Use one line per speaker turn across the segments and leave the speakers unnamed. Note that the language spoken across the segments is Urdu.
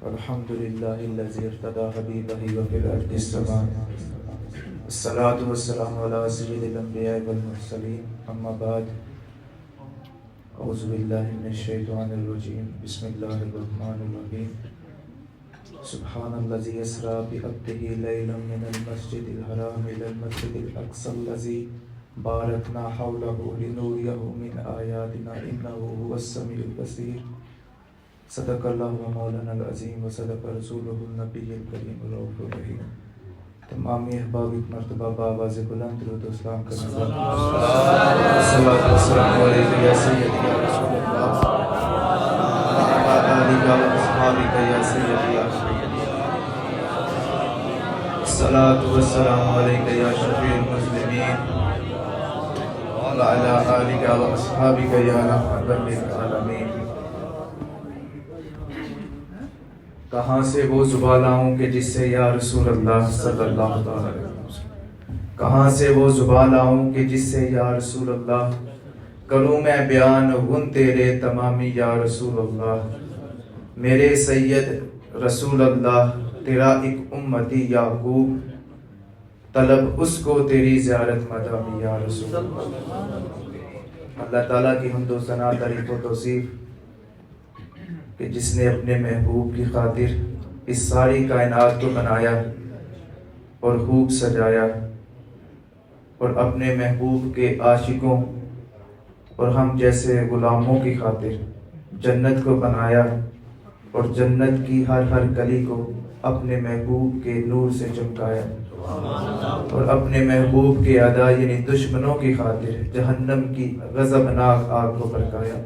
الحمد لله الذي ارتضى حبيبه وفي الأرض السماء. الصلاة والسلام على سيد الأنبياء والمرسلين. أما بعد، أعوذ بالله من الشيطان الرجيم. بسم الله الرحمن الرحيم. سبحان الذي يسرى بعبده ليلا من المسجد الحرام إلى المسجد الأقصى الذي باركنا حوله لنريه من آياتنا إنه هو السميع البصير. صدق اللہ مولانا العظیم و صدق رسولہ النبی الکریم الرؤوف الرحیم. تمامی احباب ایک مرتبہ بآواز بلند درود و سلام کرنا. صلوات و سلام علیک یا سیدی یا رسول اللہ وعلی آلک و اصحابک یا سیدی یا سیدی. صلوات و سلام علیک یا شفیع المسلمین وعلی آلک و اصحابک یا رحمت للعالمین. کہاں سے وہ زبان لاؤں کہ جس سے یا رسول اللہ صلی اللہ علیہ وسلم. کہاں سے وہ زبان لاؤں کہ جس سے یا رسول اللہ کروں میں بیان گن تیرے تمامی یا رسول اللہ. میرے سید رسول اللہ تیرا ایک امتی یعقوب طلب اس کو تیری زیارت مدامی یا رسول اللہ. اللہ تعالیٰ کی حمد و ثنا تعریف و توصیف کہ جس نے اپنے محبوب کی خاطر اس ساری کائنات کو بنایا اور خوب سجایا اور اپنے محبوب کے عاشقوں اور ہم جیسے غلاموں کی خاطر جنت کو بنایا اور جنت کی ہر گلی کو اپنے محبوب کے نور سے چمکایا اور اپنے محبوب کے اعداء یعنی دشمنوں کی خاطر جہنم کی غضبناک آگ کو بھڑکایا.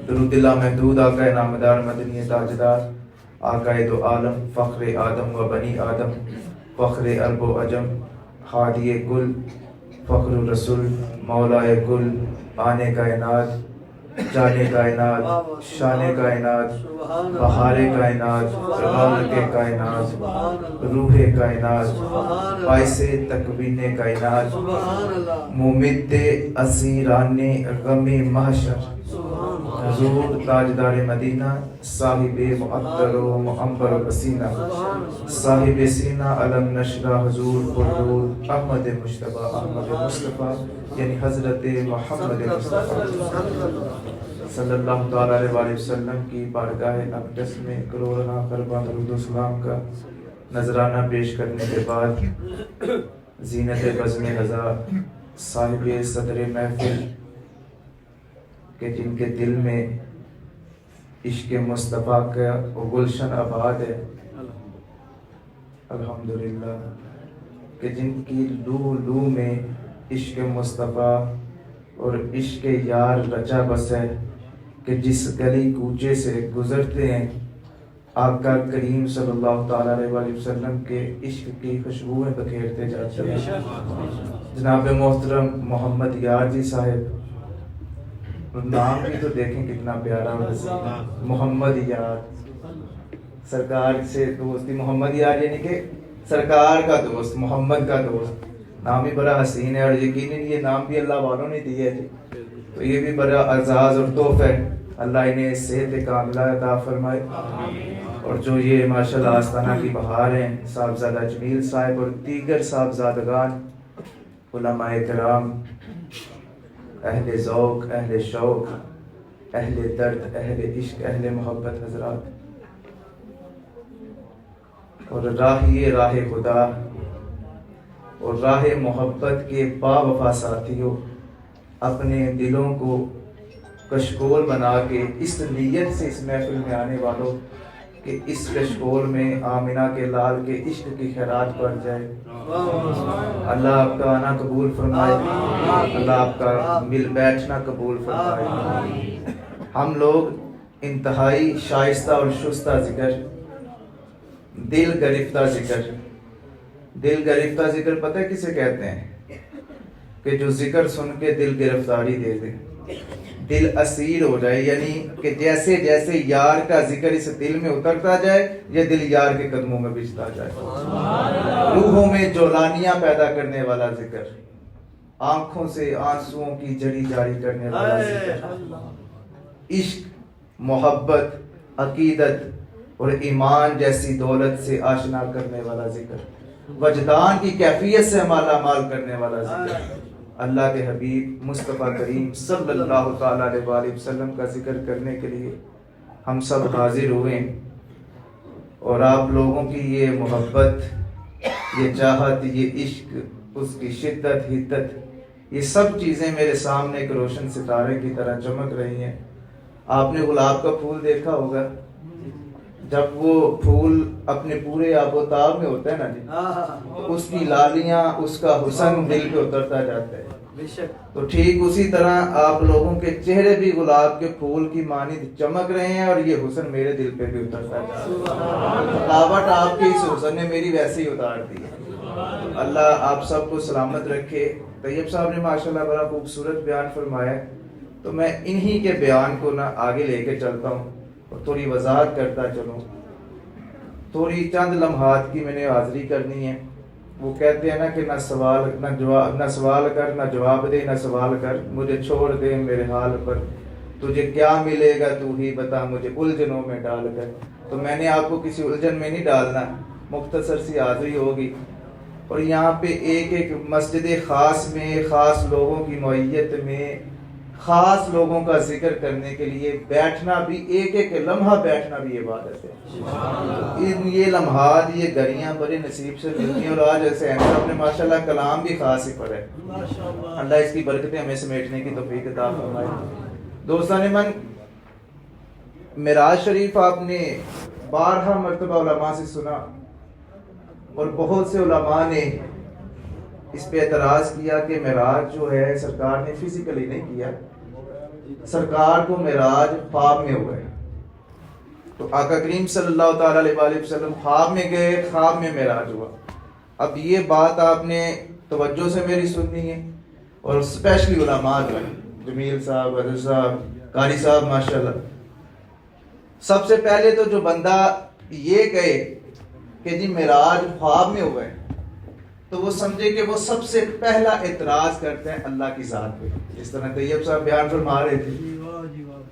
درود محدود آقا نامدار مدنی تاجدار آقا دو عالم فخر آدم و بنی آدم فخر عرب و عجم ہادی گل فخر رسول مولا گل آنے کائنات جانے کائنات شان کائنات بہار کائنات رونق کائنات روح کائنات باعث تکوین کائنات ممد اسیران غم محشر حضور تاجدار مدینہ صاحب معطر و معمبر و بسینہ صاحب سینہ علم نشرہ حضور پردور احمد مصطفیٰ یعنی حضرت محمد مصطفیٰ صلی اللہ تعالیٰ علیہ وسلم کی بارگاہ اقدس میں کروڑہ خربہ درود و سلام کا نذرانہ پیش کرنے کے بعد زینت بزم رضا صاحب صدر محفل کہ جن کے دل میں عشق مصطفیٰ کا گلشن آباد ہے الحمدللہ، کہ جن کی لو لو میں عشق مصطفیٰ اور عشق یار رچا بس ہے، کہ جس گلی کوچے سے گزرتے ہیں آقا کریم صلی اللہ تعالیٰ علیہ وسلم کے عشق کی خوشبوئیں بکھیرتے جاتے ہیں. جناب محترم محمد یار جی صاحب، نام بھی تو دیکھیں کتنا پیارا محمد یار، سرکار سے دوستی. محمد یار یعنی کہ سرکار کا دوست، محمد کا دوست. نام بھی بڑا حسین ہے اور یقیناً یہ نام بھی اللہ والوں نے دیے تھے، تو یہ بھی بڑا اعزاز اور تحفہ ہے. اللہ انہیں صحت کاملہ عطا فرمائے. اور جو یہ ماشاءاللہ آستانہ کی بہار ہیں، صاحبزادہ جمیل صاحب اور دیگر صاحبزادگان، علماء کرام، اہل ذوق، اہل شوق، اہل درد، اہل عشق، اہل محبت حضرات، اور راہ خدا اور راہ محبت کے با وفا ساتھیوں، اپنے دلوں کو کشکول بنا کے اس نیت سے اس محفل میں آنے والوں کہ اس کشکول میں آمنہ کے لال کے عشق کی خیرات پڑ جائے. اللہ آپ کا آنا قبول فرمائے، اللہ آپ کا مل بیٹھنا قبول فرمائے. ہم لوگ انتہائی شائستہ اور شستہ ذکر، دل گرفتہ ذکر پتہ ہے کسے کہتے ہیں؟ کہ جو ذکر سن کے دل گرفتاری دے دے، دل اسیر ہو جائے. یعنی کہ جیسے جیسے یار کا ذکر اس دل میں اترتا جائے، یہ دل یار کے قدموں میں بچھتا جائے. روحوں میں جولانیاں پیدا کرنے والا ذکر، آنکھوں سے آنسوؤں کی جڑی جاری کرنے والا ذکر، عشق، محبت، عقیدت، اور ایمان جیسی دولت سے آشنا کرنے والا ذکر، وجدان کی کیفیت سے مالا مال کرنے والا ذکر، اللہ کے حبیب مصطفیٰ کریم صلی اللہ تعالیٰ علیہ وآلہ وسلم کا ذکر کرنے کے لیے ہم سب حاضر ہوئے ہیں۔ اور آپ لوگوں کی یہ محبت، یہ چاہت، یہ عشق، اس کی شدت، حدت، یہ سب چیزیں میرے سامنے ایک روشن ستارے کی طرح چمک رہی ہیں۔ آپ نے گلاب کا پھول دیکھا ہوگا، جب وہ پھول اپنے پورے آب و تاب میں ہوتا ہے نا جی، اس کی لالیاں، اس کا حسن دل پہ اترتا جاتا ہے۔ تو ٹھیک اسی طرح آپ لوگوں کے چہرے بھی گلاب کے پھول کی مانند چمک رہے ہیں، اور یہ حسن میرے دل پہ بھی اترتا جاتا ہے۔ تھکاوٹ آپ کے اس حسن نے میری ویسے ہی اتار دی ہے۔ اللہ آپ سب کو سلامت رکھے۔ طیب صاحب نے ماشاءاللہ بڑا خوبصورت بیان فرمایا ہے، تو میں انہی کے بیان کو نہ آگے لے کے چلتا ہوں اور تھوڑی وضاحت کرتا چلوں۔ تھوڑی چند لمحات کی میں نے حاضری کرنی ہے۔ وہ کہتے ہیں نا کہ نہ سوال کر، نہ جواب دے، نہ سوال کر، مجھے چھوڑ دے میرے حال پر، تجھے کیا ملے گا تو ہی بتا مجھے الجھنوں میں ڈال کر۔ تو میں نے آپ کو کسی الجھن میں نہیں ڈالنا، مختصر سی حاضری ہوگی۔ اور یہاں پہ ایک ایک مسجد خاص میں، خاص لوگوں کی معیت میں، خاص لوگوں کا ذکر کرنے کے لیے بیٹھنا بھی، ایک ایک لمحہ بیٹھنا بھی عبادت ہے۔ یہ لمحات، یہ گھڑیاں بڑے نصیب سے ملتی ہیں۔ اور آج ایسے ہیں صاحب نے ماشاءاللہ کلام بھی خاص ہی پڑھا ہے، اللہ اس کی برکتیں ہمیں سمیٹنے کی توفیق عطا فرمائے۔ دوستان من، معراج شریف آپ نے بارہا مرتبہ علماء سے سنا، اور بہت سے علماء نے اس پہ اعتراض کیا کہ معراج جو ہے سرکار نے فزیکلی نہیں کیا، سرکار کو معراج خواب میں ہوا ہے۔ تو آقا کریم صلی اللہ تعالیٰ علیہ وآلہ وسلم خواب میں گئے، خواب میں معراج ہوا۔ اب یہ بات آپ نے توجہ سے میری سننی ہے، اور اسپیشلی علماء جو ہیں، جمیل صاحب، عزیز صاحب، قاری صاحب ماشاءاللہ، سب سے پہلے تو جو بندہ یہ کہے کہ جی معراج خواب میں ہوا ہے، تو وہ سمجھے کہ وہ سب سے پہلا اعتراض کرتے ہیں اللہ کی ذات پہ۔ جس طرح طیب صاحب بیان فرما رہے تھے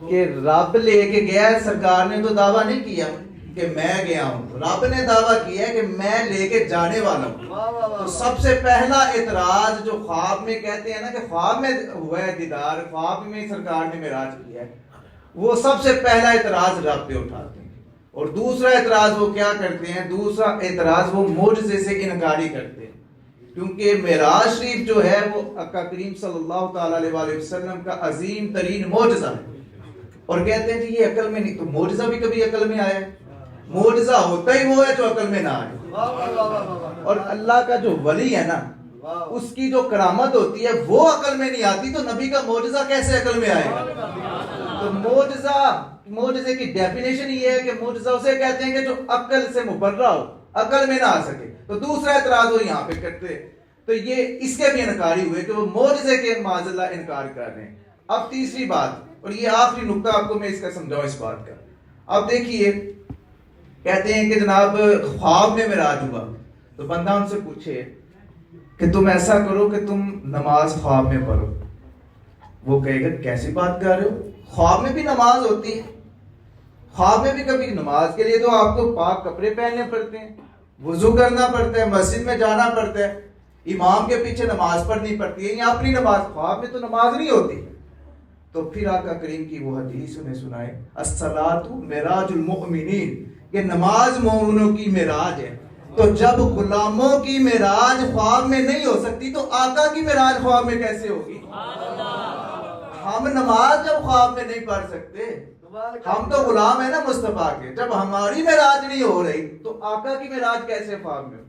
کہ رب لے کے گیا ہے، سرکار نے تو دعویٰ نہیں کیا کہ میں گیا ہوں، رب نے دعویٰ کیا ہے کہ میں لے کے جانے والا ہوں۔ تو سب سے پہلا اعتراض جو خواب میں کہتے ہیں نا کہ خواب میں ہوا ہے دیدار، خواب میں سرکار نے معراج کیا ہے، وہ سب سے پہلا اعتراض رب پہ اٹھاتے ہیں۔ اور دوسرا اعتراض وہ کیا کرتے ہیں؟ دوسرا اعتراض وہ معجزے سے انکاری کرتے ہیں، کیونکہ معراج شریف جو ہے وہ آقا کریم صلی اللہ تعالیٰ علیہ وآلہ وسلم کا عظیم ترین معجزہ ہے، اور کہتے ہیں کہ یہ عقل میں نہیں۔ تو معجزہ بھی کبھی عقل میں آیا ہے؟ معجزہ ہوتا ہی وہ ہے جو عقل میں نہ آئے۔ اور اللہ کا جو ولی ہے نا، اس کی جو کرامت ہوتی ہے وہ عقل میں نہیں آتی، تو نبی کا معجزہ کیسے عقل میں آئے گا؟ تو معجزے کی ڈیفینیشن یہ ہے کہ معجزہ اسے کہتے ہیں کہ جو عقل سے مبرہ ہو، عقل میں نہ آ سکے۔ تو دوسرا اعتراض وہ یہاں پہ کرتے، تو یہ اس کے بھی انکاری ہوئے کہ وہ معجزے کے معاذ اللہ انکار کر رہے ہیں۔ اب تیسری بات، اور یہ آخری نقطہ آپ کو میں اس کا سمجھاؤں اس بات کا۔ اب دیکھیے، کہتے ہیں کہ جناب خواب میں معراج ہوا، تو بندہ ان سے پوچھے کہ تم ایسا کرو کہ تم نماز خواب میں پڑھو، وہ کہے گا کیسی بات کر رہے ہو؟ خواب میں بھی نماز ہوتی ہے، خواب میں بھی کبھی نماز کے لیے تو آپ کو پاک کپڑے پہننے پڑتے ہیں، وضو کرنا پڑتا ہے، مسجد میں جانا پڑتا ہے، امام کے پیچھے نماز پڑھنی پڑتی ہے، یا اپنی نماز، خواب میں تو نماز نہیں ہوتی۔ تو پھر آقا کریم کی وہ حدیث انہیں سنائے، الصلاۃ معراج المؤمنین، کہ نماز مومنوں کی معراج ہے۔ تو جب غلاموں کی معراج خواب میں نہیں ہو سکتی، تو آقا کی معراج خواب میں کیسے ہوگی؟ ہم نماز جب خواب میں نہیں پڑھ سکتے، ہم تو غلام ہیں نا مصطفیٰ کے، جب ہماری معراج نہیں ہو رہی تو آقا کی معراج کیسے خواب میں ہو؟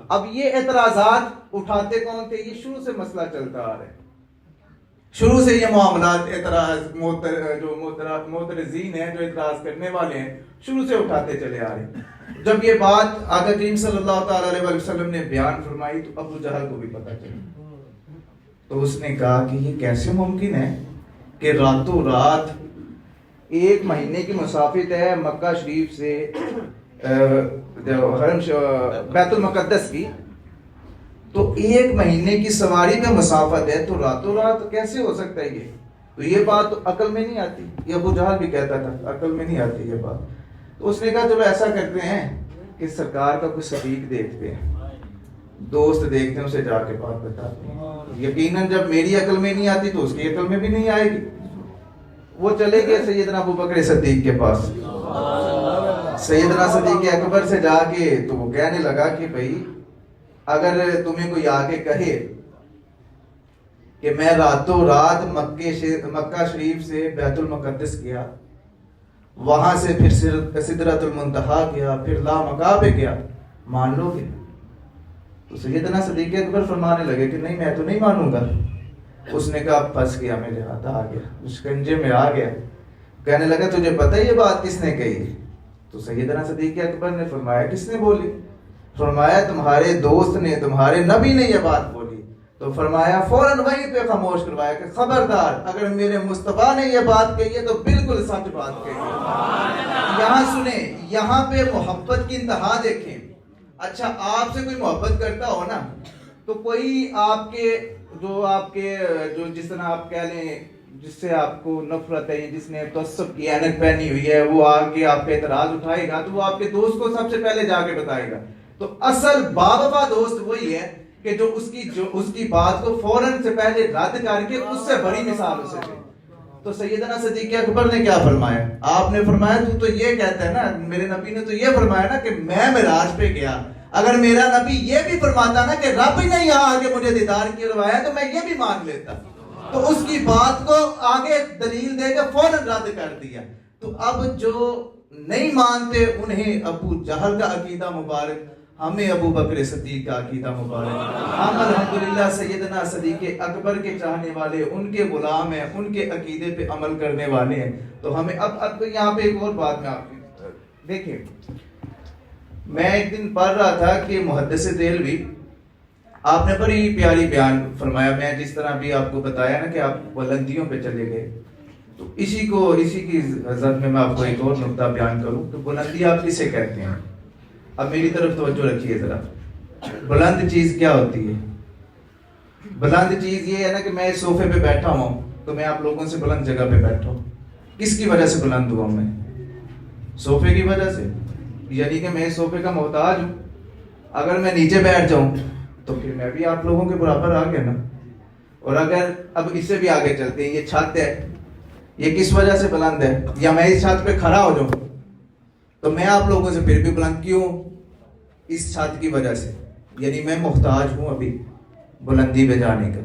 اب یہ اعتراضات اٹھاتے کون تھے؟ یہ شروع سے مسئلہ چلتا آ رہا ہے، شروع سے یہ معاملات، اعتراض، جو معترضین ہیں، جو اعتراض کرنے والے ہیں، شروع سے اٹھاتے چلے آ رہے ہیں۔ جب یہ بات آقا کریم صلی اللہ تعالیٰ علیہ وسلم نے بیان فرمائی تو ابو جہل کو بھی پتہ چلا، تو اس نے کہا کہ یہ کیسے ممکن ہے کہ راتوں رات 1 مہینے کی مسافت ہے مکہ شریف سے حرم بیت المقدس کی، تو 1 مہینے کی سواری میں مسافت ہے، تو راتوں رات کیسے ہو سکتا ہے یہ؟ تو یہ بات تو عقل میں نہیں آتی۔ یہ ابو جہل بھی کہتا تھا عقل میں نہیں آتی یہ بات۔ تو اس نے کہا چلو ایسا کرتے ہیں کہ سرکار کا کوئی صدیق دیکھتے ہیں، دوست دیکھتے ہیں، اسے جا کے بات بتاتے ہیں۔ یقیناً جب میری عقل میں نہیں آتی تو اس کی عقل میں بھی نہیں آئے گی۔ وہ چلے گئے سیدنا ابوبکر صدیق کے پاس، سیدنا صدیق اکبر سے جا کے تو وہ کہنے لگا کہ بھائی اگر تمہیں کوئی آ کے کہے کہ میں راتوں رات مکہ شریف سے بیت المقدس گیا، وہاں سے پھر سدرۃ المنتہا گیا، پھر لامکاں پہ گیا، مان لو گے؟ تو سیدنا صدیق اکبر فرمانے لگے کہ نہیں، میں تو نہیں مانوں گا۔ اس نے کہا پھنس گیا، میرے ہاتھ آ گیا، شکنجے میں آ گیا۔ کہنے لگا تجھے پتہ یہ بات کس نے کہی؟ تو سیدنا صدیق اکبر نے فرمایا کس نے بولی؟ فرمایا تمہارے دوست نے، تمہارے نبی نے یہ بات بولی۔ تو فرمایا فوراً وہیں پہ خاموش کروایا کہ خبردار اگر میرے مصطفیٰ نے یہ بات کہی ہے تو بالکل سچ بات کہی ہے۔ یہاں سنیں، یہاں پہ محبت کی انتہا دیکھیں۔ اچھا آپ سے کوئی محبت کرتا ہو نا تو کوئی آپ کے جو جس طرح آپ کہہ لیں جس سے آپ کو نفرت ہے، جس نے تعصب کی اینک پہنی ہوئی ہے، وہ آگے آپ پہ اعتراض اٹھائے گا تو وہ آپ کے دوست کو سب سے پہلے جا کے بتائے گا۔ تو اصل باوفا دوست وہی ہے کہ جو اس کی بات کو فوراً سے پہلے رد کر کے اس سے بڑی مثال اسے دے۔ تو سیدنا صدیق اکبر نے کیا فرمایا؟ آپ نے فرمایا تو یہ کہتا ہے نا، میرے نبی نے تو یہ فرمایا نا کہ میں معراج پہ گیا، اگر میرا نبی یہ بھی فرماتا نا کہ رب ہی نے یہاں آگے مجھے دیدار کروایا تو میں یہ بھی مان لیتا۔ تو اس کی بات کو آگے دلیل دے کے فوراً رد کر دیا۔ تو اب جو نہیں مانتے انہیں ابو جہل کا عقیدہ مبارک، ہمیں ابو بکر صدیق کا عقیدہ مبارک۔ ہم الحمدللہ سیدنا صدیق اکبر کے چاہنے والے، ان کے غلام ہیں، ان کے عقیدے پہ عمل کرنے والے ہیں۔ تو ہمیں اب یہاں پہ ایک اور بات میں آپ کی دیکھیں، میں ایک دن پڑھ رہا تھا کہ محدث دہلوی، آپ نے بڑی پیاری بیان فرمایا، میں جس طرح بھی آپ کو بتایا نا کہ آپ بلندیوں پہ چلے گئے، تو اسی کی ضد میں آپ کو ایک اور نقطہ بیان کروں کہ بلندی آپ کسے کہتے ہیں۔ اب میری طرف توجہ رکھیے ذرا، بلند چیز کیا ہوتی ہے؟ بلند چیز یہ ہے نا کہ میں اس صوفے پہ بیٹھا ہوں تو میں آپ لوگوں سے بلند جگہ پہ بیٹھا ہوں، کس کی وجہ سے بلند ہوا میں؟ صوفے کی وجہ سے، یعنی کہ میں اس صوفے کا محتاج ہوں۔ اگر میں نیچے بیٹھ جاؤں تو پھر میں بھی آپ لوگوں کے برابر آ گیا نا۔ اور اگر اب اس سے بھی آگے چلتے ہیں، یہ چھت ہے، یہ کس وجہ سے بلند ہے؟ یا میں اس چھت پہ کھڑا ہو جاؤں تو میں آپ لوگوں سے پھر بھی بلند کیوں؟ اس چھت کی وجہ سے، یعنی میں محتاج ہوں ابھی بلندی پہ جانے کا۔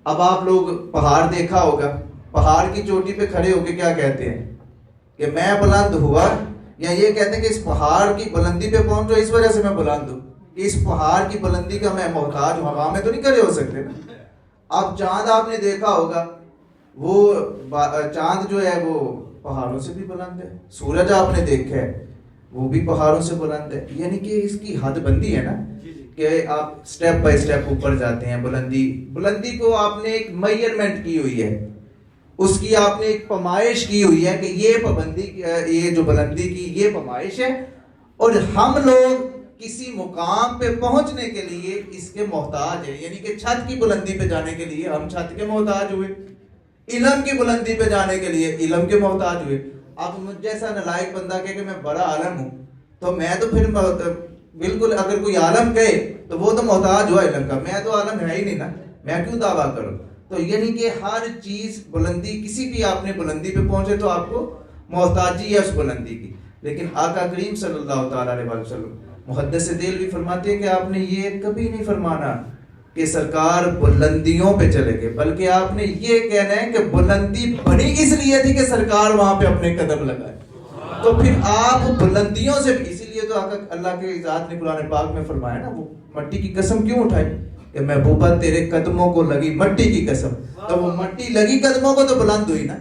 اب آپ لوگ پہاڑ دیکھا ہوگا، پہاڑ کی چوٹی پہ کھڑے ہو کے کیا کہتے ہیں کہ میں بلند ہوا، یا یہ کہتے ہیں کہ اس پہاڑ کی بلندی پہ پہنچو اس وجہ سے میں بلند ہوں، اس پہاڑ کی بلندی کا میں محتاج ہوں، ہوا میں تو نہیں کھڑے ہو سکتے نا۔ اب چاند آپ نے دیکھا ہوگا، وہ چاند جو ہے وہ پہاڑوں سے بھی بلند ہے۔ سورج آپ نے دیکھا ہے وہ بھی پہاڑوں سے بلند ہے، یعنی کہ اس کی حد بندی ہے نا کہ آپ سٹیپ بائی سٹیپ اوپر جاتے ہیں۔ بلندی کو آپ نے ایک میئرمنٹ کی ہوئی ہے، اس کی آپ نے ایک پیمائش کی ہوئی ہے کہ یہ جو بلندی کی یہ پیمائش ہے، اور ہم لوگ کسی مقام پہ پہنچنے کے لیے اس کے محتاج ہیں، یعنی کہ چھت کی بلندی پہ جانے کے لیے ہم چھت کے محتاج ہوئے، علم کی بلندی پہ جانے کے لیے علم کے محتاج ہوئے۔ اب مجھ جیسا نالائق بندہ کہے کہ میں بڑا عالم ہوں تو میں تو پھر بالکل، اگر کوئی عالم کہے تو وہ تو محتاج ہوا علم کا، میں تو عالم ہے ہی نہیں نا، میں کیوں دعویٰ کروں؟ تو یعنی کہ ہر چیز بلندی، کسی بھی آپ نے بلندی پہ پہنچے تو آپ کو محتاجی ہے اس بلندی کی۔ لیکن آقا کریم صلی اللہ تعالیٰ علیہ وسلم، محدث دہلوی فرماتے ہیں کہ آپ نے یہ کبھی نہیں فرمانا کہ سرکار بلندیوں پہ چلے گئے، بلکہ آپ نے یہ کہنا ہے کہ بلندی بنی اس لیے تھی کہ سرکار وہاں پہ اپنے قدم لگائے۔ تو پھر آپ بلندیوں سے بھی، اسی لیے تو اللہ کے ذات نے قرآن پاک میں فرمایا نا، وہ مٹی کی قسم کیوں اٹھائی کہ محبوبہ تیرے قدموں کو لگی مٹی کی قسم، تو وہ مٹی لگی قدموں کو تو بلند ہوئی نا۔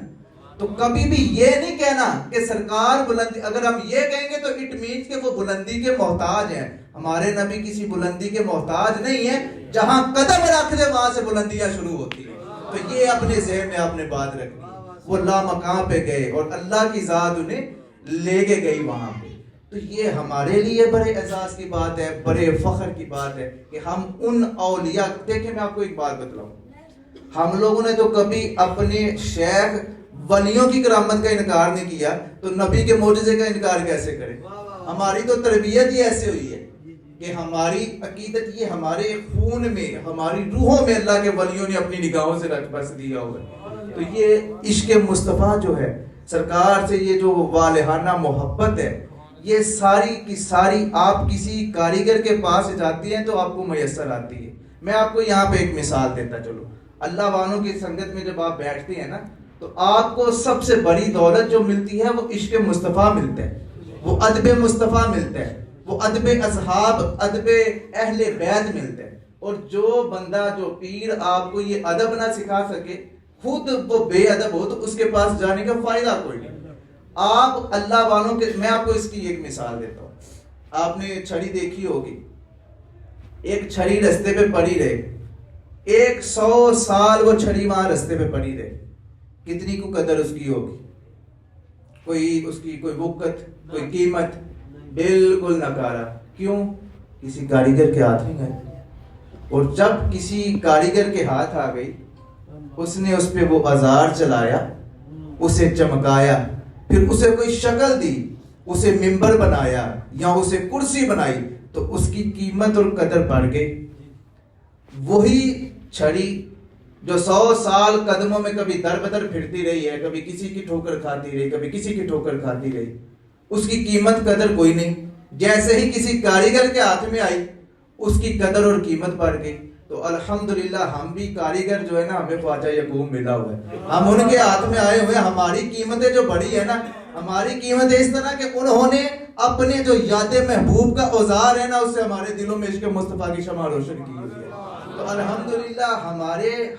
تو کبھی بھی یہ نہیں کہنا کہ سرکار بلندی، اگر ہم یہ کہیں گے تو اٹ مینس کہ وہ بلندی کے محتاج ہیں۔ ہمارے نبی کسی بلندی کے محتاج نہیں ہے، جہاں قدم رکھ دے وہاں سے بلندیاں شروع ہوتی ہیں۔ تو یہ اپنے ذہن میں آپ نے بات رکھنی، وہ لامکاں پہ گئے اور اللہ کی ذات انہیں لے کے گئی وہاں پہ۔ تو یہ ہمارے لیے بڑے اعزاز کی بات ہے، بڑے فخر کی بات ہے کہ ہم ان اولیاء، دیکھیں میں آپ کو ایک بات بتلاؤں، ہم لوگوں نے تو کبھی اپنے شیخ ولیوں کی کرامت کا انکار نہیں کیا تو نبی کے معجزے کا انکار کیسے کرے؟ ہماری تو تربیت ہی ایسے ہوئی ہے کہ ہماری عقیدت یہ ہمارے خون میں، ہماری روحوں میں اللہ کے ولیوں نے اپنی نگاہوں سے رچ بس دیا ہوا ہے۔ تو یہ عشق مصطفیٰ جو ہے، سرکار سے یہ جو والہانہ محبت ہے، یہ ساری کی ساری آپ کسی کاریگر کے پاس جاتی ہیں تو آپ کو میسر آتی ہے۔ میں آپ کو یہاں پہ ایک مثال دیتا چلو، اللہ والوں کی سنگت میں جب آپ بیٹھتے ہیں نا تو آپ کو سب سے بڑی دولت جو ملتی ہے وہ عشق مصطفیٰ ملتا ہے، وہ ادب مصطفیٰ ملتا ہے، وہ ادب اصحاب، ادب اہل بیت ملتا ہے۔ اور جو بندہ، جو پیر آپ کو یہ ادب نہ سکھا سکے، خود وہ بے ادب ہو، تو اس کے پاس جانے کا فائدہ کوئی نہیں۔ آپ اللہ والوں کے، میں آپ کو اس کی ایک مثال دیتا ہوں۔ آپ نے چھڑی دیکھی ہوگی، ایک چھڑی رستے پہ پڑی رہے، 100 سال وہ چھڑی وہاں رستے پہ پڑی رہے، کتنی کو قدر اس کی ہوگی؟ کوئی اس کی کوئی وقت، کوئی قیمت؟ بالکل نکارا۔ کیوں؟ کسی کاریگر کے ہاتھ میں گئے، اور جب کسی کاریگر کے ہاتھ آ گئی، اس نے اس پہ وہ آزار چلایا، اسے چمکایا، پھر اسے کوئی شکل دی، اسے ممبر بنایا یا اسے کرسی بنائی، تو اس کی قیمت اور قدر بڑھ گئی۔ وہی چھڑی جو 100 سال قدموں میں کبھی در بدر پھرتی رہی ہے، کبھی کسی کی ٹھوکر کھاتی رہی، کبھی کسی کی ٹھوکر کھاتی رہی، اس کی قیمت قدر کوئی نہیں۔ جیسے ہی کسی کاریگر کے ہاتھ میں آئی، اس کی قدر اور قیمت بڑھ گئی۔ تو الحمدللہ ہم بھی کاریگر جو ہے نا، ہمیں خواجہ یعقوب ملا ہوا ہے، ہم ان کے ہاتھ میں آئے ہوئے، ہماری قیمتیں جو بڑی ہے نا، ہماری قیمتیں اس طرح کہ انہوں نے اپنے جو یاد محبوب کا اوزار ہے نا، اس سے ہمارے دلوں میں عشق مصطفیٰ کی شمع روشن کی ہوئی ہے۔ تو الحمدللہ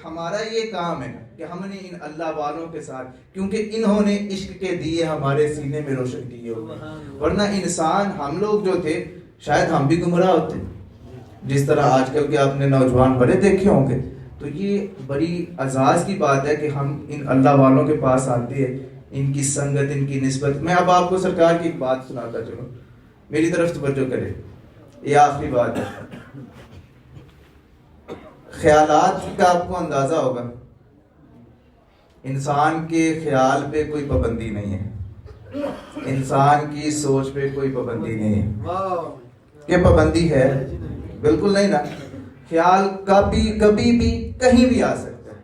ہمارا یہ کام ہے کہ ہم نے ان اللہ والوں کے ساتھ، کیونکہ انہوں نے عشق کے دیے ہمارے سینے میں روشن کیے ہوئے، ورنہ انسان ہم لوگ جو تھے شاید ہم بھی گمراہ ہوتے، جس طرح آج کل کے آپ نے نوجوان بڑے دیکھے ہوں گے۔ تو یہ بڑی اعزاز کی بات ہے کہ ہم ان اللہ والوں کے پاس آتے ہیں، ان کی سنگت، ان کی نسبت۔ میں اب آپ کو سرکار کی ایک بات سناتا چلوں، میری طرف توجہ کرے، یہ آخری بات ہے۔ خیالات کا آپ کو اندازہ ہوگا، انسان کے خیال پہ کوئی پابندی نہیں ہے، انسان کی سوچ پہ کوئی پابندی نہیں ہے۔ کہ پابندی ہے؟ بالکل نہیں نا۔ خیال کبھی بھی کہیں بھی آ سکتا ہے،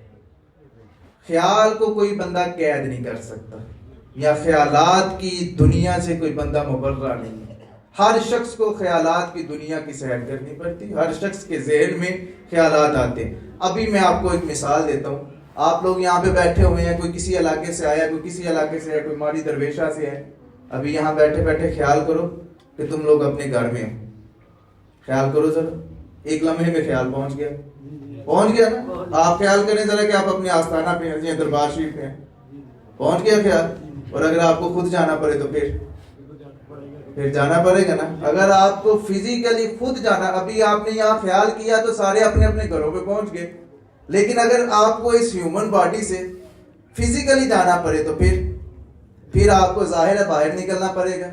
خیال کو کوئی بندہ قید نہیں کر سکتا، یا خیالات کی دنیا سے کوئی بندہ مبرہ نہیں ہے۔ ہر شخص کو خیالات کی دنیا کی سیر کرنی پڑتی، ہر شخص کے ذہن میں خیالات آتے ہیں۔ ابھی میں آپ کو ایک مثال دیتا ہوں، آپ لوگ یہاں پہ بیٹھے ہوئے ہیں، کوئی کسی علاقے سے آیا، کوئی کسی علاقے سے ہے، کوئی ماڑی درویشہ سے ہے۔ ابھی یہاں بیٹھے بیٹھے خیال کرو کہ تم لوگ اپنے گھر میں ہو، خیال کرو ذرا، ایک لمحے میں خیال پہنچ گیا نا۔ آپ خیال کریں ذرا کہ آپ اپنے آستانہ پہ ہیں، دربار شریف پہ ہیں، پہنچ گیا خیال۔ اور اگر آپ کو خود جانا پڑے تو پھر جانا پڑے گا نا۔ اگر آپ کو فزیکلی خود جانا، ابھی آپ نے یہاں خیال کیا تو سارے اپنے اپنے گھروں پہ پہنچ گئے، لیکن اگر آپ کو اس ہیومن باڈی سے فزیکلی جانا پڑے تو پھر آپ کو ظاہر ہے باہر نکلنا پڑے گا۔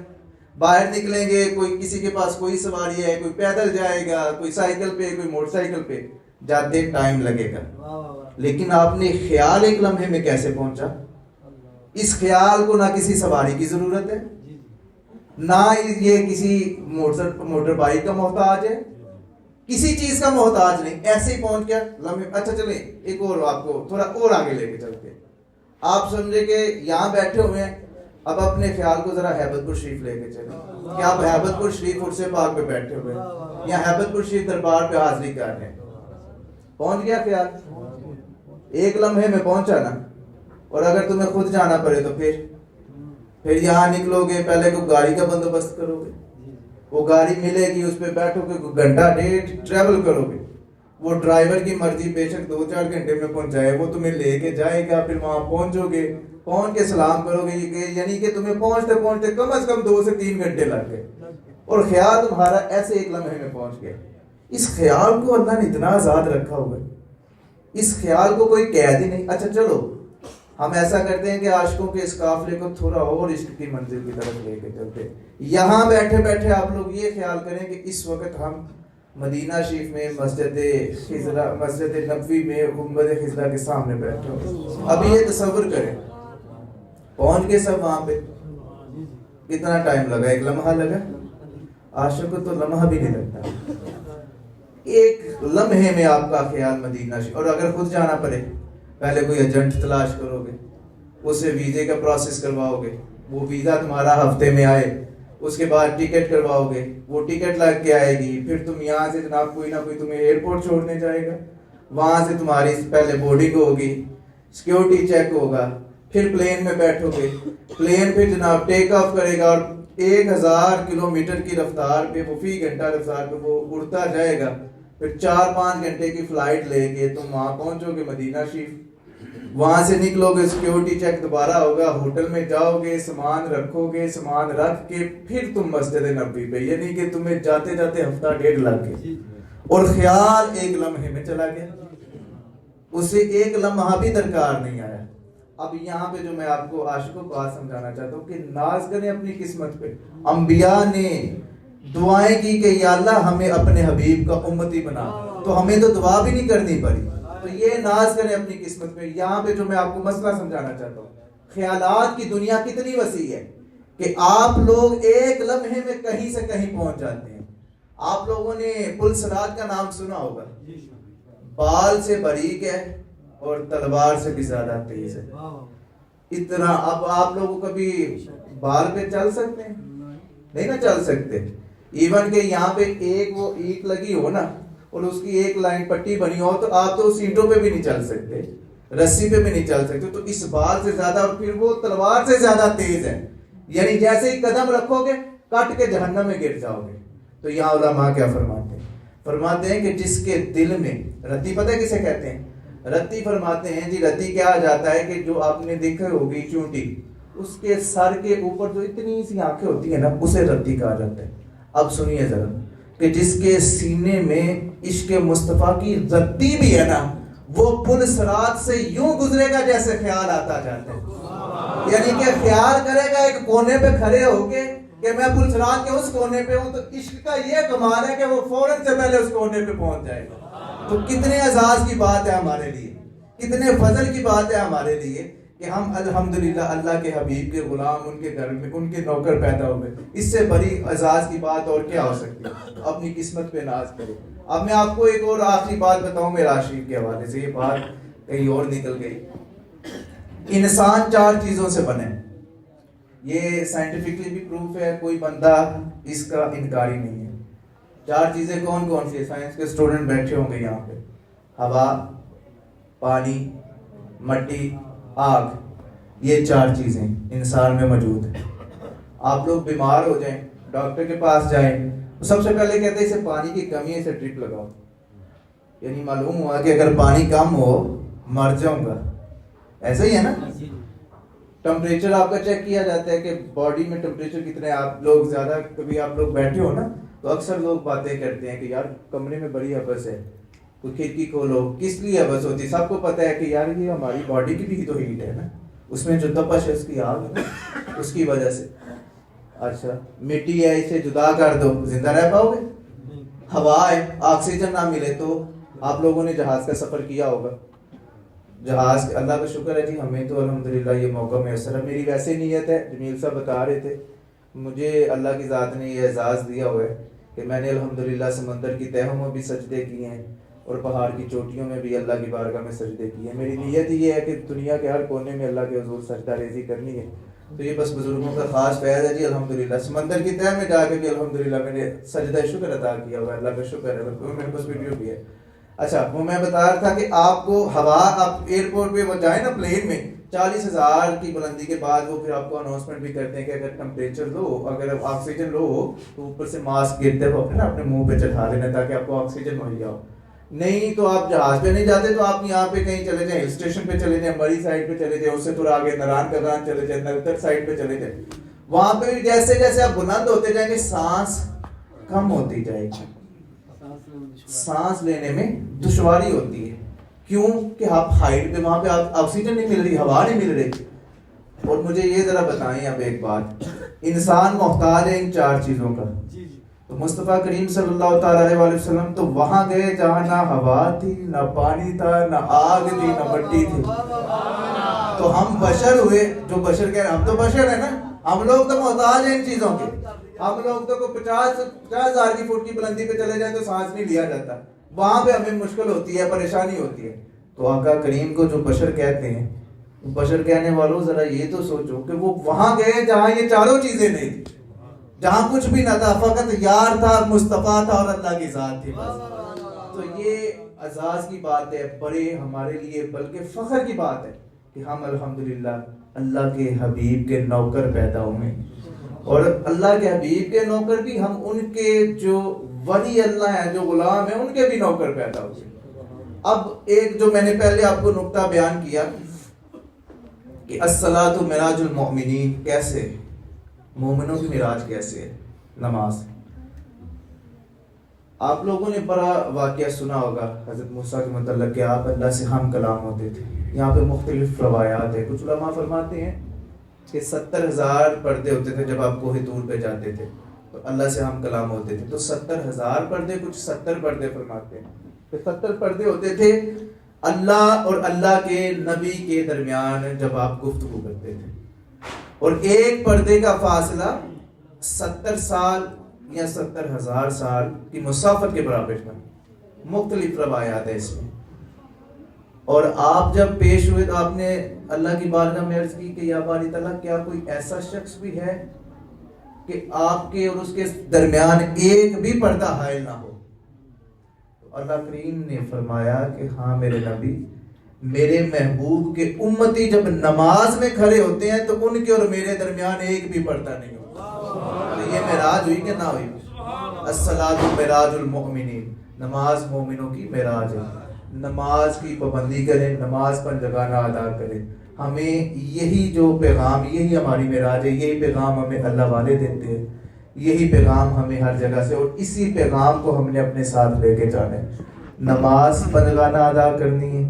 باہر نکلیں گے، کوئی کسی کے پاس کوئی سواری ہے، کوئی پیدل جائے گا، کوئی سائیکل پہ، کوئی موٹر سائیکل پہ، جاتے ٹائم لگے گا۔ لیکن آپ نے خیال ایک لمحے میں کیسے پہنچا؟ اس خیال کو نہ کسی سواری کی ضرورت ہے، نہ یہ کسی موٹر بائک کا محتاج ہے، کسی چیز کا محتاج نہیں، ایسے ہی پہنچ گیا لمحے۔ اچھا چلیں ایک اور آپ کو تھوڑا اور آگے لے کے چلتے، آپ سمجھے کہ یہاں بیٹھے ہوئے ہیں، اب اپنے خیال کو ذرا ہیبت پور شریف لے کے چلیں کہ آپ ہیبت پور شریف عرصے پاک پہ بیٹھے ہوئے ہیں، یا ہیبت پور شریف دربار پہ حاضری کر رہے ہیں، پہنچ گیا خیال؟ ایک لمحے میں پہنچا نا۔ اور اگر تمہیں خود جانا پڑے تو پھر یہاں نکلو گے، پہلے کوئی گاڑی کا بندوبست کرو گے، وہ گاڑی ملے گی، اس پہ بیٹھو گے، گھنٹہ ڈیڑھ ٹریول کرو گے، وہ ڈرائیور کی مرضی بے شک 2-4 گھنٹے میں پہنچائے، وہ تمہیں لے کے جائے گا، پھر وہاں پہنچو گے، پہنچ کے سلام کرو گے، یعنی کہ تمہیں پہنچتے پہنچتے کم از کم 2 سے 3 گھنٹے لگ گئے، اور خیال تمہارا ایسے ایک لمحے میں پہنچ گیا۔ اس خیال کو اللہ نے اتنا آزاد رکھا ہوا ہے، اس خیال کو کوئی قید ہی نہیں۔ اچھا چلو ہم ایسا کرتے ہیں کہ عاشقوں کے اس قافلے کو تھوڑا اور عشق کی منزل کی طرف لے کے چلتے ہیں۔ یہاں بیٹھے بیٹھے آپ لوگ یہ خیال کریں کہ اس وقت ہم مدینہ شریف میں مسجد نبوی میں گنبد خضرا کے سامنے بیٹھے ہو۔ ابھی یہ تصور کریں پہنچ گئے سب وہاں پہ. کتنا ٹائم لگا؟ ایک لمحہ لگا. عاشق کو تو لمحہ بھی نہیں لگتا. ایک لمحے میں آپ کا خیال مدینہ شریف. اور اگر خود جانا پڑے پہلے کوئی ایجنٹ تلاش کرو گے, اسے ویزے کا پروسیس کرواؤ گے, وہ ویزا تمہارا ہفتے میں آئے, اس کے بعد ٹکٹ کرواؤ گے, وہ ٹکٹ لگ کے آئے گی, پھر تم یہاں سے جناب کوئی نہ کوئی تمہیں ایئرپورٹ چھوڑنے جائے گا, وہاں سے تمہاری پہلے بورڈنگ ہوگی, سیکیورٹی چیک ہوگا, پھر پلین میں بیٹھو گے, پلین پھر جناب ٹیک آف کرے گا اور 1000 کلومیٹر کی رفتار پہ وہ فی گھنٹہ رفتار پہ وہ اڑتا جائے گا. پھر 4-5 گھنٹے کی فلائٹ لے کے تم وہاں پہنچو گے مدینہ شریف. وہاں سے نکلو گے, سیکیورٹی چیک دوبارہ ہوگا, ہوٹل میں جاؤ گے, سامان رکھو گے, سامان رکھ کے پھر تم مسجد نبوی پہ, یعنی کہ تمہیں جاتے جاتے ہفتہ ڈیڑھ لگ گئے اور خیال ایک لمحے میں چلا گیا. اسے ایک لمحہ بھی درکار نہیں آیا. اب یہاں پہ جو میں آپ کو عاشقوں کو بات سمجھانا چاہتا ہوں کہ ناز کریں اپنی قسمت پہ. انبیاء نے دعائیں کی کہ یا اللہ ہمیں اپنے حبیب کا امتی بنا, تو ہمیں تو دعا بھی نہیں کرنی پڑی. تو یہ ناز کریں اپنی قسمت پہ. یہاں پہ جو میں آپ کو مسئلہ سمجھانا چاہتا ہوں, خیالات کی دنیا کتنی وسیع ہے کہ آپ لوگ ایک لمحے میں کہیں سے کہیں پہنچ جاتے ہیں. آپ لوگوں نے پل صراط کا نام سنا ہوگا. بال سے باریک ہے اور تلوار سے بھی زیادہ تیز ہے. اتنا. اب آپ لوگوں کبھی بال پہ چل سکتے ہیں؟ نہیں نا چل سکتے. ایون کہ یہاں پہ ایک وہ اینٹ لگی ہو نا اور اس کی ایک لائن پٹی بنی ہو تو آپ تو سیٹوں پہ بھی نہیں چل سکتے, رسی پہ بھی نہیں چل سکتے. تو اس بال سے زیادہ اور پھر وہ تلوار سے زیادہ تیز ہے. یعنی جیسے ہی قدم رکھو گے کٹ کے جہنم میں گر جاؤ گے. تو یہاں علماء کیا فرماتے ہیں؟ فرماتے ہیں کہ جس کے دل میں رتی, پتہ ہے کسے کہتے ہیں؟ رتی فرماتے ہیں جی رتی کیا آ جاتا ہے کہ جو آپ نے دیکھا ہوگی چونٹی, اس کے سر کے اوپر جو اتنی سی آنکھیں ہوتی ہیں نا, اسے رتی کہا جاتا ہے. اب سنیے ذرا کہ جس کے سینے میں عشق مصطفیٰ کی رتی بھی ہے نا, وہ پل صراط سے یوں گزرے گا جیسے خیال آتا جاتا ہے. یعنی کہ خیال کرے گا ایک کونے پہ کھڑے ہو کے کہ میں پل صراط کے اس کونے پہ ہوں, تو عشق کا یہ کمال ہے کہ وہ فوراً سے پہلے اس کونے پہ پہنچ جائے گا. تو کتنے اعزاز کی بات ہے ہمارے لیے, کتنے فضل کی بات ہے ہمارے لیے کہ ہم الحمدللہ اللہ کے حبیب کے غلام, ان کے گھر میں ان کے نوکر پیدا ہوئے. اس سے بڑی اعزاز کی بات اور کیا ہو سکتی ہے؟ اپنی قسمت پہ ناز کرے. اب میں آپ کو ایک اور آخری بات بتاؤں معراج شریف کے حوالے سے, یہ بات کہیں اور نکل گئی. انسان 4 چیزوں سے بنے, یہ سائنٹیفکلی بھی پروف ہے, کوئی بندہ اس کا انکاری نہیں ہے. 4 چیزیں کون کون سی ہیں؟ سائنس کے اسٹوڈنٹ بیٹھے ہوں گے یہاں پہ. ہوا, پانی, مٹی, آگ. یہ 4 چیزیں انسان میں موجود ہیں. آپ لوگ بیمار ہو جائیں, ڈاکٹر کے پاس جائیں, سب سے پہلے کہتے ہیں اسے پانی کی کمی ہے, اسے ڈرپ لگاؤ. یعنی معلوم ہوا کہ اگر پانی کم ہو مر جاؤں گا. ایسا ہی ہے نا. ٹمپریچر آپ کا چیک کیا جاتا ہے کہ باڈی میں ٹمپریچر کتنا ہے. آپ لوگ زیادہ کبھی آپ لوگ بیٹھے ہو نا تو اکثر لوگ باتیں کرتے ہیں کہ یار کمرے میں بڑی ہبس ہے, کوئی کھڑکی کھولو. کس لیے ہبس ہوتی ہے؟ سب کو پتہ ہے کہ یار یہ ہماری باڈی کی بھی تو ہیٹ ہے نا, اس میں جو تپش ہے اس کی آگ ہے اس کی وجہ سے. اچھا مٹی ہے, اسے جدا کر دو, زندہ رہ پاؤ گے؟ ہوا ہے, آکسیجن نہ ملے تو. آپ لوگوں نے جہاز کا سفر کیا ہوگا. جہاز, اللہ کا شکر ہے جی ہمیں تو الحمدللہ یہ موقع میسر ہے. میری ویسے نیت ہے, جمیل صاحب بتا رہے تھے, مجھے اللہ کی ذات نے یہ اعزاز دیا ہوا ہے کہ میں نے الحمدللہ سمندر کی تہوں میں بھی سجدے کیے ہیں اور پہاڑ کی چوٹیوں میں بھی اللہ کی بارگاہ میں سجدے کیے ہیں. میری نیت یہ ہے کہ دنیا کے ہر کونے میں اللہ کے حضور سجدہ ریزی کرنی ہے. تو یہ بس بزرگوں کا خاص فیض ہے جی الحمدللہ. سمندر کی تہ میں جا کے بھی الحمدللہ میں نے سجدہ شکر ادا کیا ہوا ہے. اللہ کا شکر ہے, میرے پاس ویڈیو بھی ہے. اچھا وہ میں بتا رہا تھا کہ آپ کو ہوا, آپ ایئرپورٹ پہ وہ جائیں نا پلین میں, 40,000 کی بلندی کے بعد وہ پھر آپ کو اناؤنسمنٹ بھی کرتے ہیں کہ اگر ٹمپریچر لو, اگر آکسیجن لو ہو تو اوپر سے ماسک گرتے ہوئے نا اپنے منہ پہ چڑھا لینا تاکہ آپ کو آکسیجن مہیا ہو. نہیں تو آپ جہاز پہ نہیں جاتے تو آپ یہاں پہ کہیں چلے جائیں, ہل اسٹیشن پہ چلے جائیں, مری سائڈ پہ چلے جائیں, اس سے تھوڑا آگے نران کدران چلے جائیں, نلتر سائڈ پہ چلے جائیں. وہاں پہ بھی جیسے جیسے آپ بلند ہوتے جائیں گے سانس کم ہوتی جائے گی, سانس لینے میں دشواری ہوتی ہے. کیوں کہ آپ ہائٹ پہ, وہاں پہ آکسیجن نہیں مل رہی, ہوا نہیں مل رہی. اور مجھے یہ ذرا بتائیں اب ایک بات, انسان محتاج ہے ان 4 چیزوں کا. تو مصطفیٰ کریم صلی اللہ تعالیٰ علیہ وسلم تو وہاں گئے جہاں نہ ہوا تھی, نہ پانی تھا, نہ آگ تھی, نہ مٹی تھی. تو ہم بشر ہوئے، جو بشر کہہ رہے ہیں، ہم تو بشر ہیں نا، ہم لوگ تو محتاج ہیں ان چیزوں کے. ہم لوگ تو 50,000 کی فٹ کی بلندی پہ چلے جائیں تو سانس نہیں لیا جاتا، وہاں پہ ہمیں مشکل ہوتی ہے، پریشانی ہوتی ہے. تو آقا کریم کو جو بشر کہتے ہیں، بشر کہنے والوں ذرا یہ تو سوچو کہ وہ وہاں گئے جہاں یہ چاروں چیزیں نہیں تھی، جہاں کچھ بھی نہ تھا، فقط یار تھا، مصطفیٰ تھا اور اللہ کی ذات تھی بس. تو یہ اعزاز کی بات ہے بڑے ہمارے لیے، بلکہ فخر کی بات ہے کہ ہم الحمدللہ اللہ کے حبیب کے نوکر پیدا ہوئے، اور اللہ کے حبیب کے نوکر بھی ہم ان کے جو ولی اللہ ہیں، جو غلام ہیں، ان کے بھی نوکر پیدا ہوئے. اب ایک جو میں نے پہلے آپ کو نقطہ بیان کیا کہ الصلاۃ معراج المؤمنین، کیسے مومنوں کی معراج کیسے ہے؟ نماز. آپ لوگوں نے بڑا واقعہ سنا ہوگا حضرت موسیٰ کے متعلق کہ آپ اللہ سے ہم کلام ہوتے تھے. یہاں پہ مختلف روایات ہیں. کچھ علماء فرماتے ہیں کہ 70,000 پردے ہوتے تھے جب آپ کوہ طور پہ جاتے تھے تو اللہ سے ہم کلام ہوتے تھے. تو 70,000 پردے، کچھ 70 پردے فرماتے ہیں کہ 70 پردے ہوتے تھے اللہ اور اللہ کے نبی کے درمیان جب آپ گفتگو کرتے تھے، اور ایک پردے کا فاصلہ 70 سال یا 70,000 سال کی مسافت کے برابر تھا. مختلف روایات ہے اس میں. اور آپ جب پیش ہوئے تو آپ نے اللہ کی بارگاہ میں عرض کی کہ یا باری تعالیٰ، کیا کوئی ایسا شخص بھی ہے کہ آپ کے اور اس کے درمیان ایک بھی پردہ حائل نہ ہو؟ تو اللہ کریم نے فرمایا کہ ہاں میرے نبی، میرے محبوب کے امتی جب نماز میں کھڑے ہوتے ہیں تو ان کے اور میرے درمیان ایک بھی پردہ نہیں ہوتا. تو یہ معراج ہوئی کہ نہ ہوئی؟ الصلاۃ معراج المؤمنین، نماز مومنوں کی معراج ہے. نماز کی پابندی کریں، نماز پر جگانا ادا کریں. ہمیں یہی جو پیغام، یہی ہماری معراج ہے، یہی پیغام ہمیں اللہ والے دیتے ہیں، یہی پیغام ہمیں ہر جگہ سے، اور اسی پیغام کو ہم نے اپنے ساتھ لے کے جانا ہے. نماز پر جگانا ادا کرنی ہے،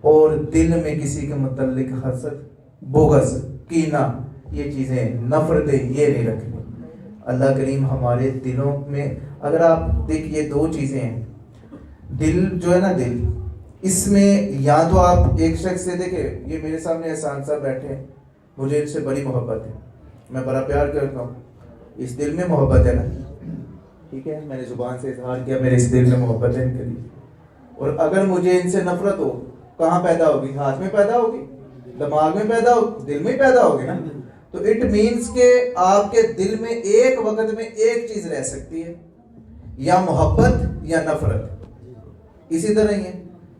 اور دل میں کسی کے متعلق حسد، بغض، کینہ، یہ چیزیں، نفرتیں، یہ نہیں رکھنی. اللہ کریم ہمارے دلوں میں، اگر آپ دیکھیے دو چیزیں ہیں، دل جو ہے نا، دل اس میں یا تو آپ ایک شخص سے دیکھیں، یہ میرے سامنے احسان صاحب بیٹھے ہیں، مجھے ان سے بڑی محبت ہے، میں بڑا پیار کرتا ہوں، اس دل میں محبت ہے نا، ٹھیک ہے، میں نے زبان سے اظہار کیا میرے اس دل میں محبت ہے ان کے لیے. اور اگر مجھے ان سے نفرت ہو، کہاں پیدا ہوگی؟ ہاتھ میں پیدا ہوگی، دماغ میں پیدا ہوگی، دل میں پیدا ہوگی نا. تو اٹ مینس کہ آپ کے دل میں ایک وقت میں ایک چیز رہ سکتی ہے، یا محبت یا نفرت. اسی طرح ہی ہے.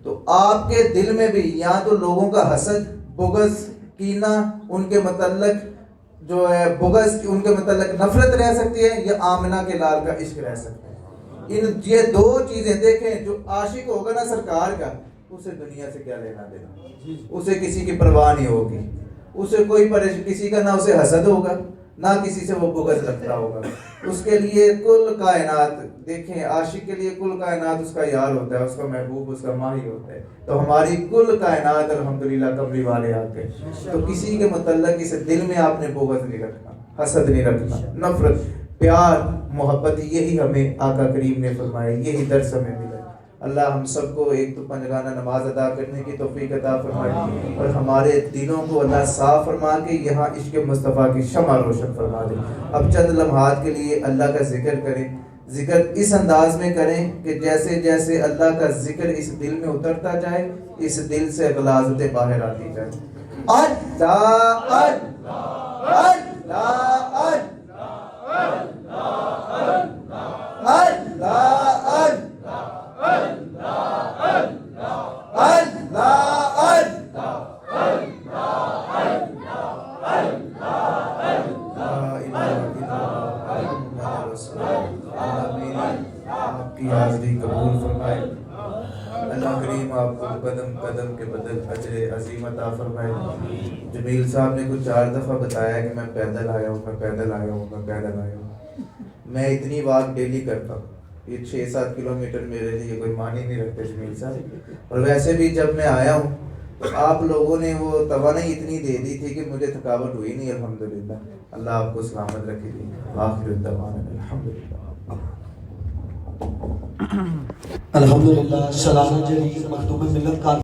تو آپ کے دل میں بھی یا تو لوگوں کا حسد، بغض، کینہ، ان کے متعلق جو ہے بغض، ان کے متعلق نفرت رہ سکتی ہے، یا آمنہ کے لال کا عشق رہ سکتا ہے. یہ دو چیزیں دیکھیں، جو عاشق ہوگا نا سرکار کا، اسے دنیا سے کیا لینا دینا، اسے کسی کی پرواہ نہیں ہوگی، اسے کوئی کسی کا نہ اسے حسد ہوگا، نہ کسی سے وہ بغض رکھتا ہوگا. اس کے لیے کل کائنات، دیکھیں عاشق کے لیے کل کائنات اس کا یار ہوتا ہے، اس کا محبوب، اس کا ماہی ہوتا ہے. تو ہماری کل کائنات الحمدللہ کملی والے آتے ہیں. تو کسی کے متعلق اس دل میں آپ نے بغض نہیں رکھنا، حسد نہیں رکھنا، نفرت، پیار، محبت. یہی ہمیں آقا کریم نے فرمایا، یہی درس ہمیں ملا. اللہ ہم سب کو ایک تو پنجگانہ نماز ادا کرنے کی توفیق عطا فرمائے، اور ہمارے دلوں کو اللہ صاف فرما کے یہاں عشق مصطفیٰ کی شمع روشن فرما دے. اب چند لمحات کے لیے اللہ کا ذکر کریں. ذکر اس انداز میں کریں کہ جیسے جیسے اللہ کا ذکر اس دل میں اترتا جائے، اس دل سے غلاظتیں باہر آتی جائیں. اللہ اللہ اللہ آپ کی حاضری قبول فرمائے. اللہ کریم آپ کو قدم قدم کے بدل اجر عظیم عطا فرمائے. جمیل صاحب نے کچھ 4 دفعہ بتایا کہ میں پیدل آیا ہوں، میں پیدل آیا ہوں، میں پیدل آیا ہوں. میں اتنی واک ڈیلی کرتا ہوں، یہ 6-7 کلومیٹر میرے لیے کوئی معنی نہیں رکھتے جمیل صاحب. اور ویسے بھی جب میں آیا ہوں تو آپ لوگوں نے وہ توانائی اتنی دے دی تھی کہ مجھے تھکاوٹ ہوئی نہیں. الحمدللہ اللہ آپ کو سلامت رکھے گی. آخر الدعوانا الحمدللہ.
الحمدللہ. سلام جلیل مخدوم ملت کا